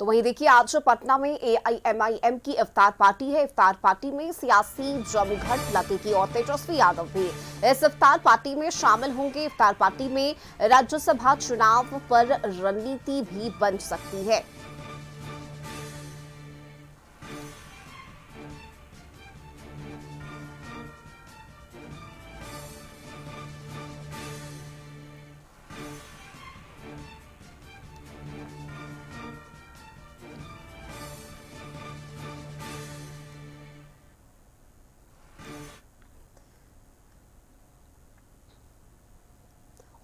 तो वहीं देखिए आज पटना में एआईएमआईएम की इफ्तार पार्टी है। इफ्तार पार्टी में सियासी जमघट लगेगी और तेजस्वी यादव भी इस इफ्तार पार्टी में शामिल होंगे। इफ्तार पार्टी में राज्यसभा चुनाव पर रणनीति भी बन सकती है।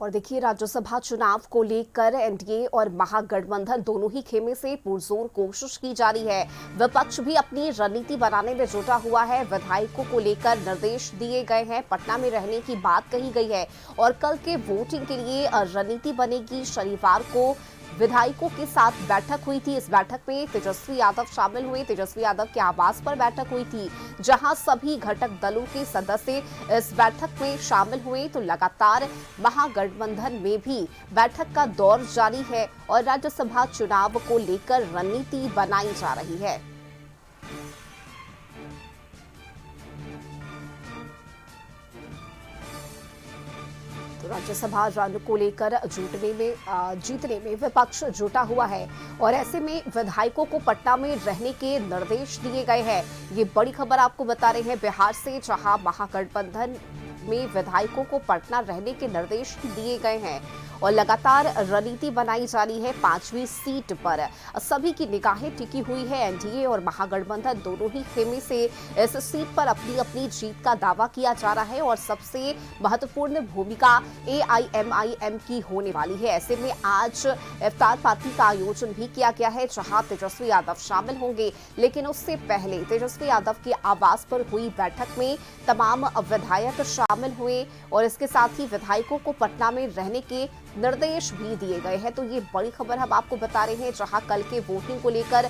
और देखिए राज्यसभा चुनाव को लेकर एनडीए और महागठबंधन दोनों ही खेमे से पुरजोर कोशिश की जा रही है। विपक्ष भी अपनी रणनीति बनाने में जुटा हुआ है। विधायकों को लेकर निर्देश दिए गए हैं, पटना में रहने की बात कही गई है और कल के वोटिंग के लिए रणनीति बनेगी। शनिवार को विधायकों के साथ बैठक हुई थी। इस बैठक में तेजस्वी यादव शामिल हुए। तेजस्वी यादव के आवास पर बैठक हुई थी, जहां सभी घटक दलों के सदस्य इस बैठक में शामिल हुए। तो लगातार महागठबंधन में भी बैठक का दौर जारी है और राज्यसभा चुनाव को लेकर रणनीति बनाई जा रही है। तो राज्यसभा रन को लेकर जीतने में विपक्ष जुटा हुआ है और ऐसे में विधायकों को पटना में रहने के निर्देश दिए गए हैं। ये बड़ी खबर आपको बता रहे हैं बिहार से, जहां महागठबंधन में विधायकों को पटना रहने के निर्देश दिए गए हैं और लगातार रणनीति बनाई जा रही है। 5वीं सीट पर सभी की निगाहें टिकी हुई है। एनडीए और महागठबंधन दोनों ही खेमे से इस सीट पर अपनी अपनी जीत का दावा किया जा रहा है और सबसे महत्वपूर्ण भूमिका एआईएमआईएम की होने वाली है। ऐसे में आज इफ्तार पार्टी का आयोजन भी किया गया है, जहां तेजस्वी यादव शामिल होंगे। लेकिन उससे पहले तेजस्वी यादव के आवास पर हुई बैठक में तमाम विधायक शामिल हुए और इसके साथ ही विधायकों को पटना में रहने के निर्देश भी दिए गए हैं। तो ये बड़ी खबर हम आपको बता रहे हैं, जहां कल के वोटिंग को लेकर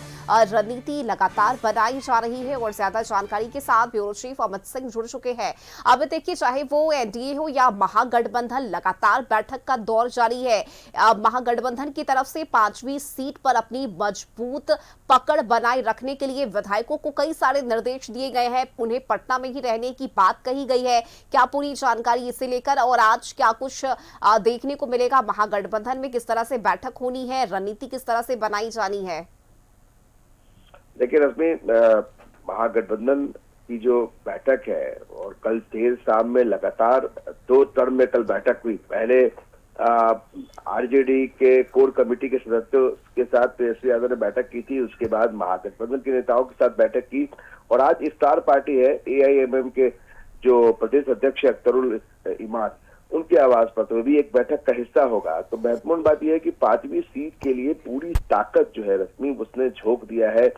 रणनीति लगातार बनाई जा रही है और ज्यादा जानकारी के साथ ब्यूरो चीफ अमित सिंह जुड़ चुके हैं। अब देखिए, चाहे वो एनडीए हो या महागठबंधन, लगातार बैठक का दौर जारी है। महागठबंधन की तरफ से 5वीं सीट पर अपनी मजबूत पकड़ बनाए रखने के लिए विधायकों को कई सारे निर्देश दिए गए हैं। उन्हें पटना में ही रहने की बात कही गई है। क्या पूरी जानकारी इसे लेकर और आज क्या कुछ देखने को मिलेगा? महागठबंधन में किस तरह से बैठक होनी है, रणनीति किस तरह से बनाई जानी है? देखिए रश्मि, महागठबंधन की जो बैठक है और कल देर शाम में लगातार 2 टर्म में कल बैठक हुई। पहले आरजेडी के कोर कमेटी के सदस्यों के साथ तेजस्वी यादव ने बैठक की थी। उसके बाद महागठबंधन के नेताओं के साथ बैठक की और आज इफ्तार पार्टी है एआईएमआईएम के जो प्रदेश अध्यक्ष अख्तरुल इमान, उनके आवास पर, तो भी एक बैठक का हिस्सा होगा। तो महत्वपूर्ण बात यह है कि 5वीं सीट के लिए पूरी ताकत जो है रश्मि उसने झोंक दिया है।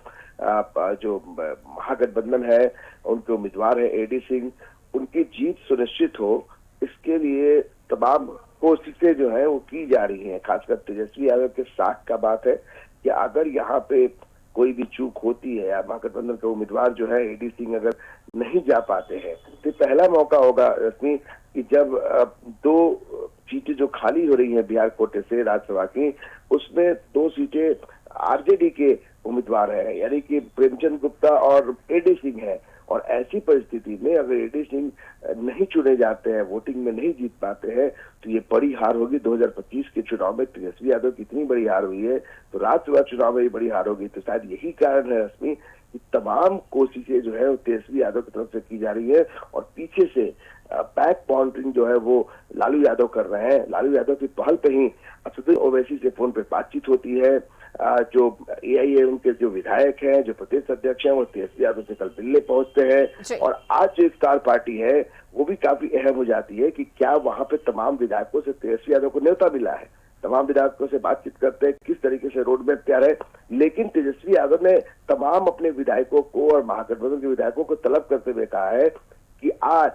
जो महागठबंधन है, उनके उम्मीदवार है एडी सिंह, उनकी जीत सुनिश्चित हो, इसके लिए तमाम कोशिशें जो है वो की जा रही हैं। खासकर तेजस्वी यादव के साख का बात है कि अगर यहाँ पे कोई भी चूक होती है या महागठबंधन के उम्मीदवार जो है एडी सिंह अगर नहीं जा पाते हैं, तो पहला मौका होगा रश्मि कि जब 2 सीटें जो खाली हो रही हैं बिहार कोटे से राज्यसभा की, उसमें 2 सीटें आरजेडी के उम्मीदवार हैं, यानी कि प्रेमचंद गुप्ता और एडी सिंह है। और ऐसी परिस्थिति में अगर एडी सिंह नहीं चुने जाते हैं, वोटिंग में नहीं जीत पाते हैं, तो ये बड़ी हार होगी। 2025 के चुनाव में तेजस्वी यादव की इतनी बड़ी हार हुई है, तो राज्यसभा चुनाव में भी बड़ी हार होगी। तो शायद यही कारण है रश्मि कि तमाम कोशिशें जो है वो तेजस्वी यादव की तरफ से की जा रही है और पीछे से बैक पॉइंटिंग जो है वो लालू यादव कर रहे हैं। लालू यादव की पहल पे ही असदुद्दीन ओवैसी से फोन पे बातचीत होती है। जो एआईएम के जो विधायक हैं, जो प्रदेश अध्यक्ष हैं, वो तेजस्वी यादव से कल दिल्ली पहुंचते हैं और आज जो इफ्तार पार्टी है वो भी काफी अहम हो जाती है कि क्या वहां पे तमाम विधायकों से तेजस्वी यादव को न्योता मिला है। तमाम विधायकों से बातचीत करते हैं किस तरीके से रोड मैप तैयार है। लेकिन तेजस्वी यादव ने तमाम अपने विधायकों को और महागठबंधन के विधायकों को तलब करते हुए कहा है कि आज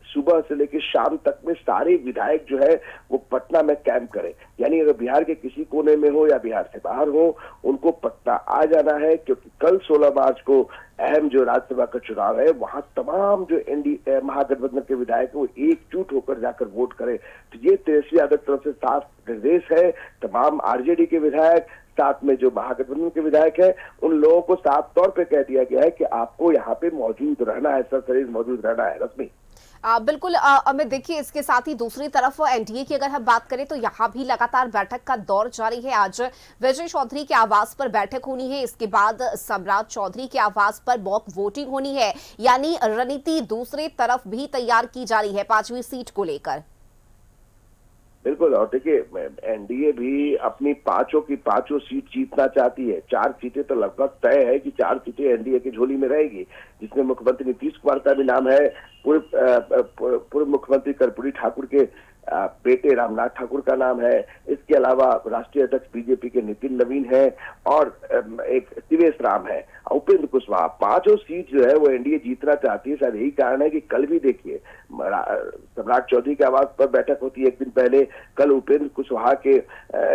सुबह से लेकर शाम तक में सारे विधायक जो है वो पटना में कैंप करें। यानी अगर बिहार के किसी कोने में हो या बिहार से बाहर हो, उनको पटना आ जाना है, क्योंकि कल 16 मार्च को अहम जो राज्यसभा का चुनाव है, वहां तमाम जो एनडीए महागठबंधन के विधायक वो एकजुट होकर जाकर वोट करें। तो ये तेजस्वी यादव की तरफ से साफ निर्देश है। तमाम आरजेडी के विधायक, साथ में जो महागठबंधन के विधायक है, उन लोगों को साफ तौर पे कह दिया गया है कि आपको यहाँ पे मौजूद रहना है, सशरीर मौजूद रहना है। रश्मि, बिल्कुल अमित, देखिए इसके साथ ही दूसरी तरफ एनडीए की अगर हम बात करें तो यहाँ भी लगातार बैठक का दौर जारी है। आज विजय चौधरी के आवास पर बैठक होनी है, इसके बाद सम्राट चौधरी के आवास पर मॉक वोटिंग होनी है। यानी रणनीति दूसरी तरफ भी तैयार की जा रही है 5वीं सीट को लेकर। बिल्कुल, और देखिए एनडीए भी अपनी पांचों की पांचों सीट जीतना चाहती है। 4 सीटें तो लगभग तय है कि 4 सीटें एनडीए की झोली में रहेगी, जिसमें मुख्यमंत्री नीतीश कुमार का भी नाम है, पूर्व मुख्यमंत्री कर्पूरी ठाकुर के बेटे रामनाथ ठाकुर का नाम है। इसके अलावा राष्ट्रीय अध्यक्ष बीजेपी के नितिन नवीन है और एक दिवेश राम है, उपेंद्र कुशवाहा। पांचों सीट जो है वो एनडीए जीतना चाहती है। शायद यही कारण है कि कल भी देखिए सम्राट चौधरी के आवास पर बैठक होती है एक दिन पहले, कल उपेंद्र कुशवाहा के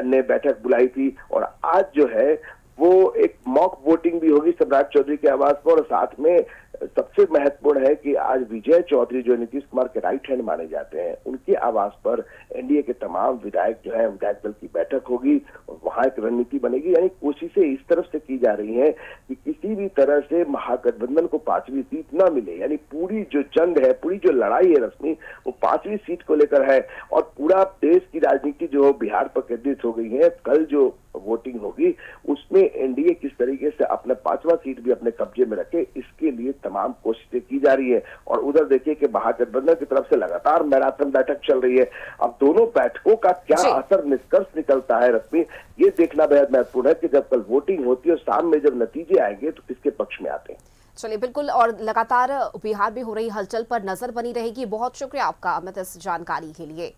ने बैठक बुलाई थी, और आज जो है वो एक मॉक वोटिंग भी होगी सम्राट चौधरी के आवास पर। और साथ में सबसे महत्वपूर्ण है कि आज विजय चौधरी जो नीतीश कुमार के राइट हैंड माने जाते हैं, उनके आवास पर एनडीए के तमाम विधायक जो है विधायक दल की बैठक होगी और वहां एक रणनीति बनेगी। यानी कोशिशें इस तरफ से की जा रही हैं कि किसी भी तरह से महागठबंधन को 5वीं सीट न मिले। यानी पूरी जो जंग है, पूरी जो लड़ाई है रश्मि, वो 5वीं सीट को लेकर है। और पूरा देश की राजनीति जो बिहार पर केंद्रित हो गई है। कल जो वोटिंग होगी उसमें एनडीए किस तरीके से अपना 5वां सीट भी अपने कब्जे में रखे, इसके लिए तमाम कोशिशें की जा रही है। और उधर देखिए कि महागठबंधन की तरफ से लगातार मैराथन बैठक चल रही है। अब दोनों बैठकों का क्या असर निष्कर्ष निकलता है रश्मि, ये देखना बेहद महत्वपूर्ण है कि जब कल वोटिंग होती है और शाम में जब नतीजे आएंगे तो किसके पक्ष में आते हैं। चलिए बिल्कुल, और लगातार बिहार में हो रही हलचल पर नजर बनी रहेगी। बहुत शुक्रिया आपका अमित इस जानकारी के लिए।